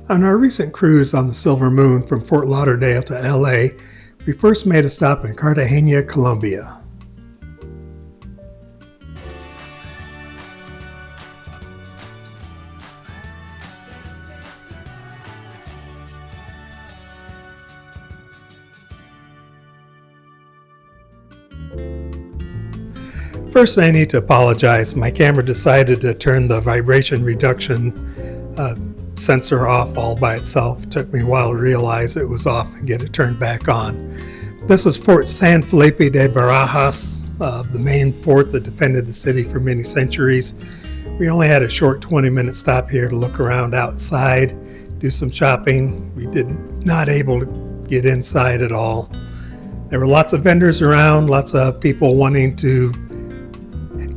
On our recent cruise on the Silver Moon from Fort Lauderdale to LA, we first made a stop in Cartagena, Colombia. First, I need to apologize. My camera decided to turn the vibration reduction sensor off all by itself. It took me a while to realize it was off and get it turned back on. This is Fort San Felipe de Barajas, the main fort that defended the city for many centuries. We only had a short 20-minute stop here to look around outside, do some shopping. We did not able to get inside at all. There were lots of vendors around, lots of people wanting to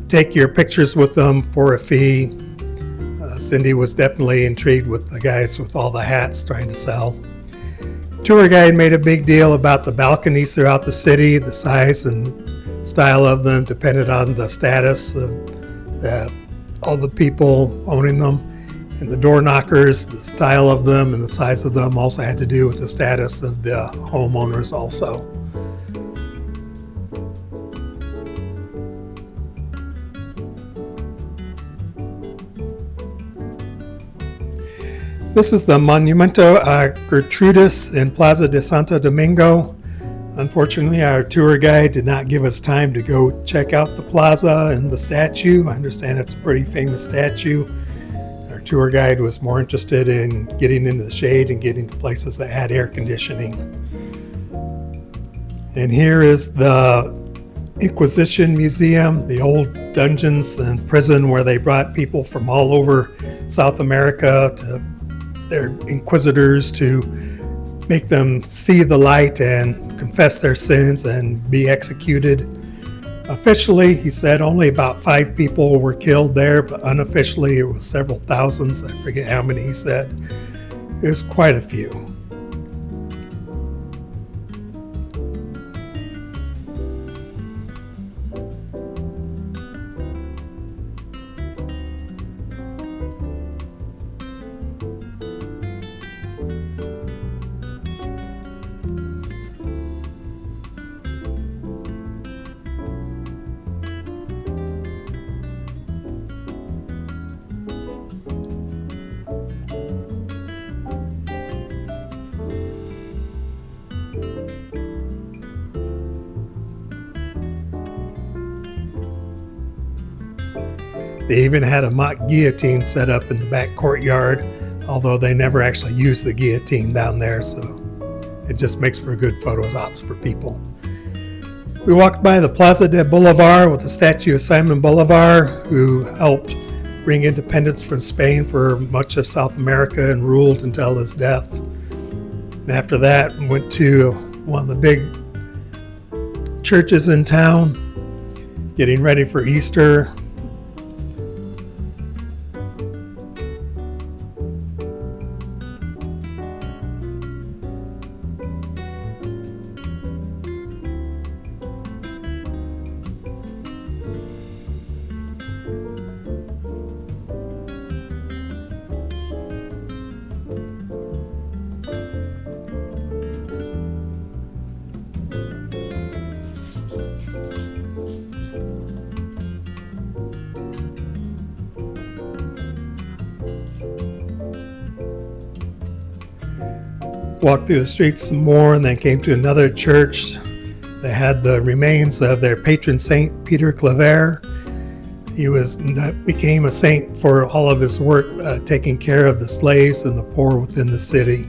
take your pictures with them for a fee. Cindy was definitely intrigued with the guys with all the hats trying to sell. Tour guide made a big deal about the balconies throughout the city. The size and style of them depended on the status of all the people owning them. And the door knockers, the style of them and the size of them also had to do with the status of the homeowners also. This is the Monumento a Gertrudis in Plaza de Santo Domingo. Unfortunately, our tour guide did not give us time to go check out the plaza and the statue. I understand it's a pretty famous statue. Our tour guide was more interested in getting into the shade and getting to places that had air conditioning. And here is the Inquisition Museum, the old dungeons and prison where they brought people from all over South America to their inquisitors to make them see the light and confess their sins and be executed. Officially, he said only about 5 people were killed there, but unofficially it was several thousands. I forget how many he said. It was quite a few. They even had a mock guillotine set up in the back courtyard, although they never actually used the guillotine down there, so it just makes for good photo ops for people. We walked by the Plaza de Bolivar with the statue of Simon Bolivar, who helped bring independence from Spain for much of South America and ruled until his death. And after that, we went to one of the big churches in town, getting ready for Easter. Walked through the streets some more and then came to another church that had the remains of their patron saint, Peter Claver. He became a saint for all of his work taking care of the slaves and the poor within the city.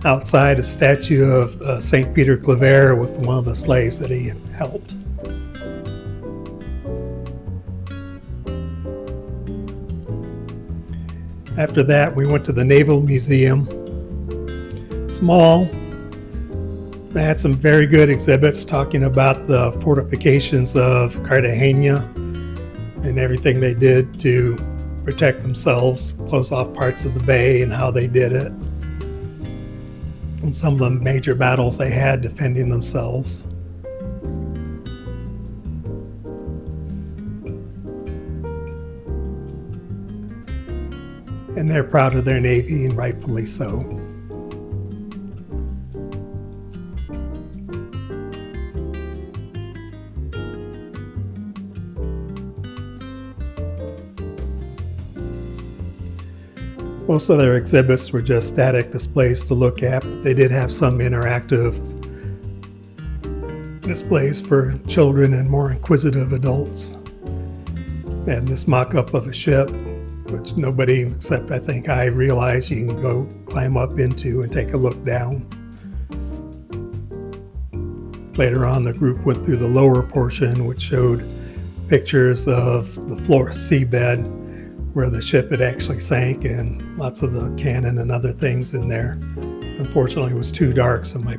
Outside, a statue of St. Peter Claver with one of the slaves that he helped. After that, we went to the Naval Museum. Small. They had some very good exhibits talking about the fortifications of Cartagena and everything they did to protect themselves, close off parts of the bay and how they did it, and some of the major battles they had defending themselves. And they're proud of their Navy, and rightfully so. Most of their exhibits were just static displays to look at, but they did have some interactive displays for children and more inquisitive adults. And this mock-up of a ship, which nobody except I think I realized you can go climb up into and take a look down. Later on, the group went through the lower portion, which showed pictures of the floor seabed where the ship had actually sank, and lots of the cannon and other things in there. Unfortunately, it was too dark, so my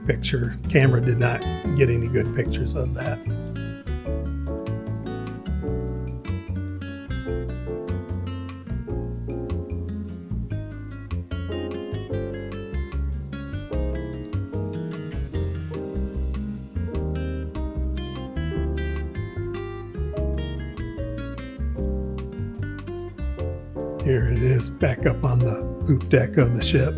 camera did not get any good pictures of that. Here it is back up on the poop deck of the ship,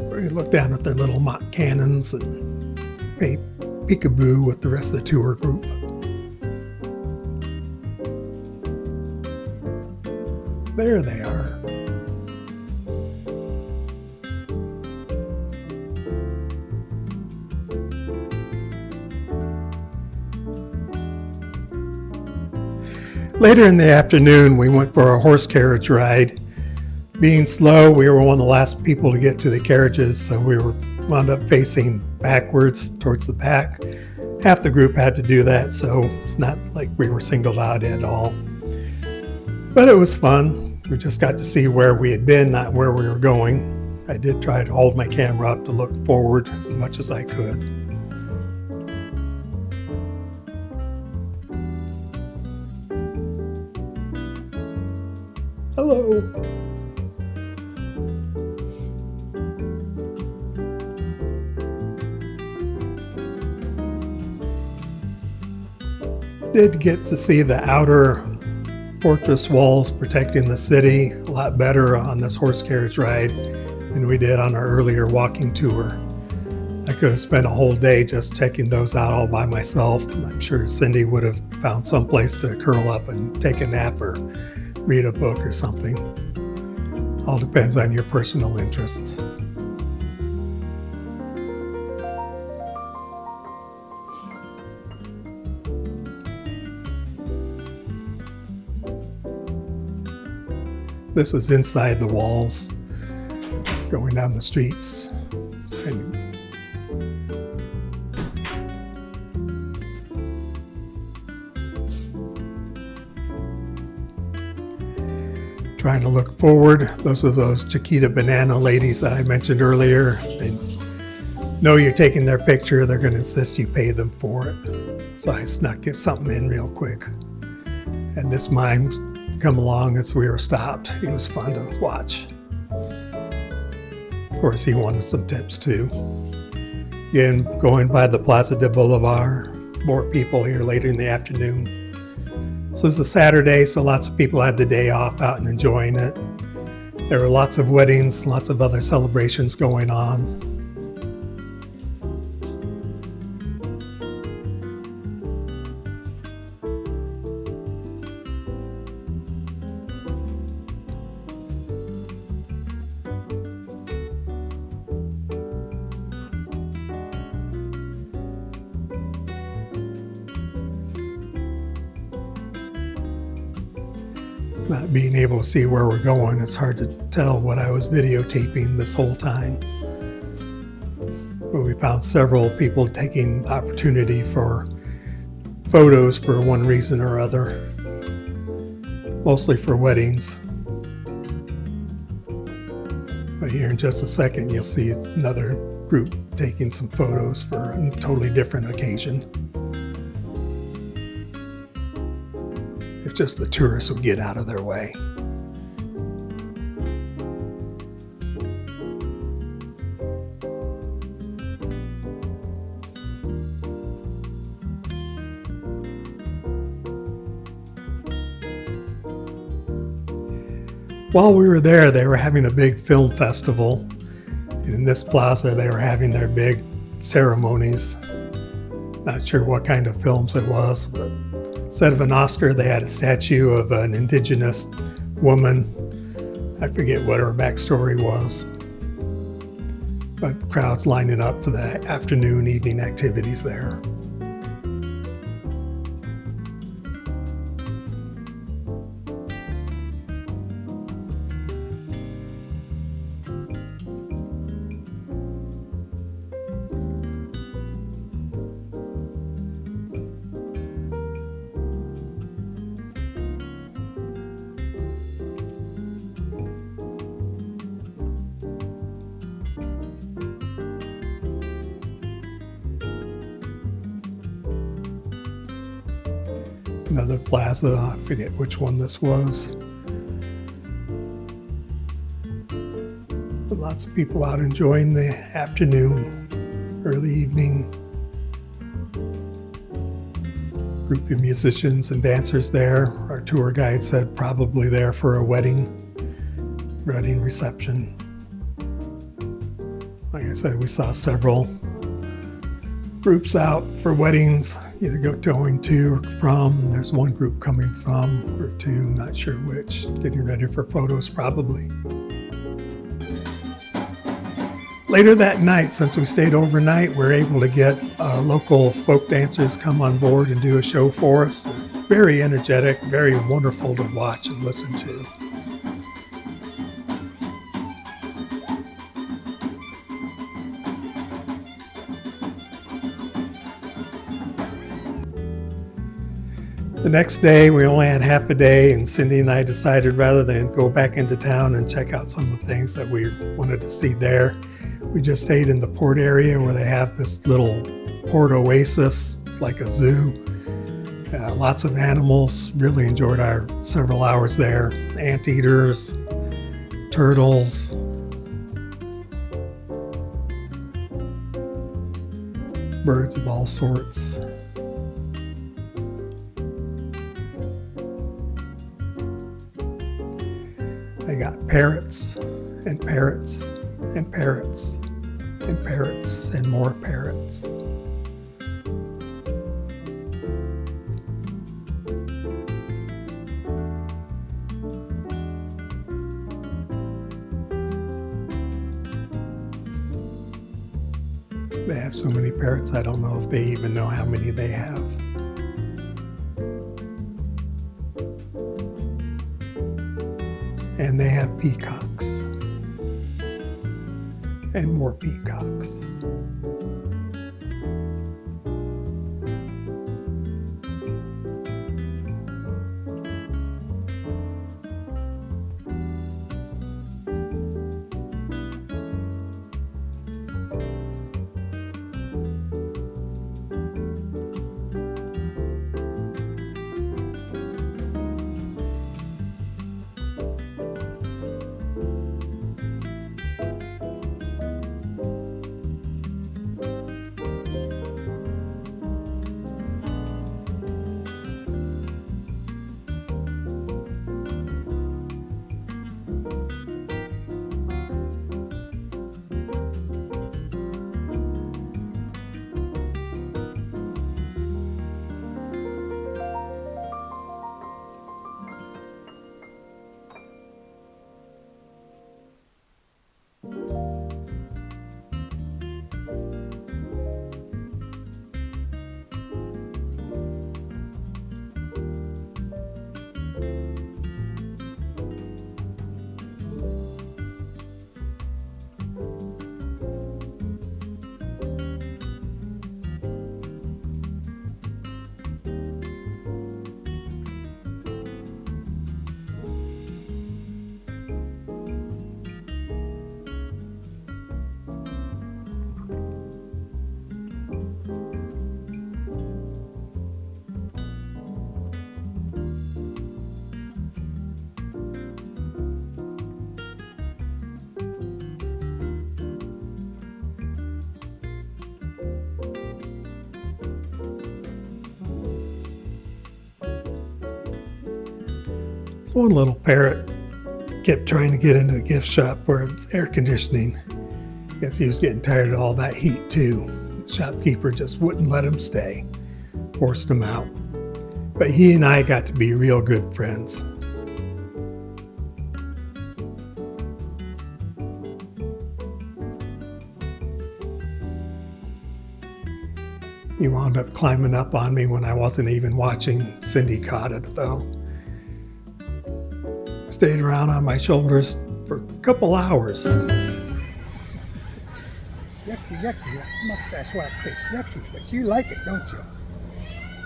where you look down at their little mock cannons and play peekaboo with the rest of the tour group. There they are. Later in the afternoon, we went for a horse carriage ride. Being slow, we were one of the last people to get to the carriages, so we wound up facing backwards towards the back. Half the group had to do that, so it's not like we were singled out at all. But it was fun. We just got to see where we had been, not where we were going. I did try to hold my camera up to look forward as much as I could. Hello. Did get to see the outer fortress walls protecting the city a lot better on this horse carriage ride than we did on our earlier walking tour. I could have spent a whole day just checking those out all by myself. I'm sure Cindy would have found some place to curl up and take a nap or read a book or something. All depends on your personal interests. This was inside the walls, going down the streets. And trying to look forward. Those are those Chiquita banana ladies that I mentioned earlier. They know you're taking their picture. They're going to insist you pay them for it. So I snuck something in real quick. And this mime come along as we were stopped. It was fun to watch. Of course, he wanted some tips too. Again, going by the Plaza de Boulevard. More people here later in the afternoon. So it was a Saturday, so lots of people had the day off out and enjoying it. There were lots of weddings, lots of other celebrations going on. Not being able to see where we're going, it's hard to tell what I was videotaping this whole time. But we found several people taking the opportunity for photos for one reason or other, mostly for weddings. But here in just a second, you'll see another group taking some photos for a totally different occasion. If just the tourists would get out of their way. While we were there, they were having a big film festival. And in this plaza, they were having their big ceremonies. Not sure what kind of films it was, but instead of an Oscar, they had a statue of an indigenous woman. I forget what her backstory was. But crowds lining up for the afternoon, evening activities there. Another plaza, I forget which one this was. But lots of people out enjoying the afternoon, early evening. Group of musicians and dancers there. Our tour guide said probably there for a wedding reception. Like I said, we saw several groups out for weddings, either going to or from. There's one group coming from, or two, not sure which, getting ready for photos probably. Later that night, since we stayed overnight, we were able to get local folk dancers come on board and do a show for us. Very energetic, very wonderful to watch and listen to. The next day, we only had half a day, and Cindy and I decided rather than go back into town and check out some of the things that we wanted to see there, we just stayed in the port area where they have this little Port Oasis, like a zoo. Lots of animals. Really enjoyed our several hours there. Anteaters, turtles, birds of all sorts. They got parrots and parrots and parrots and parrots and more parrots. They have so many parrots, I don't know if they even know how many they have. And they have peacocks. And more peacocks. One little parrot kept trying to get into the gift shop where it's air conditioning. Guess he was getting tired of all that heat too. The shopkeeper just wouldn't let him stay. Forced him out. But he and I got to be real good friends. He wound up climbing up on me when I wasn't even watching. Cindy caught it though. Stayed around on my shoulders for a couple hours. Yucky, yucky, that mustache wax tastes yucky, but you like it, don't you?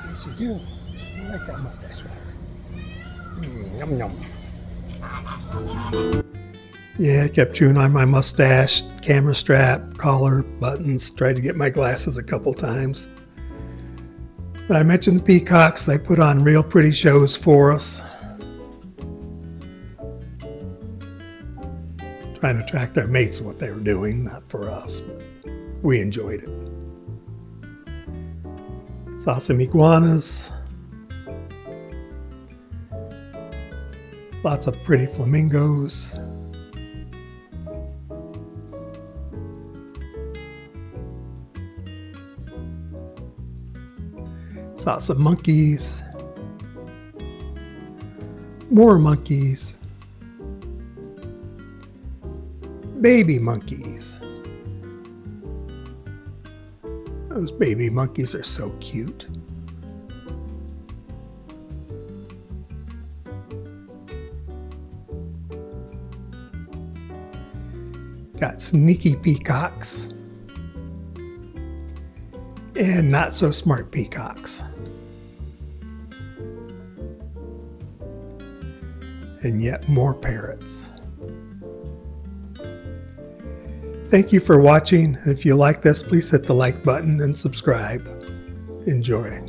Yes, you do. You like that mustache wax. Yum, yum. Yeah, I kept chewing on my mustache, camera strap, collar, buttons, tried to get my glasses a couple times. But I mentioned the peacocks. They put on real pretty shows for us. Trying to attract their mates is what they were doing, not for us, but we enjoyed it. Saw some iguanas. Lots of pretty flamingos. Saw some monkeys. More monkeys. Baby monkeys. Those baby monkeys are so cute. Got sneaky peacocks and not so smart peacocks. And yet more parrots. Thank you for watching. If you like this, please hit the like button and subscribe. Enjoy.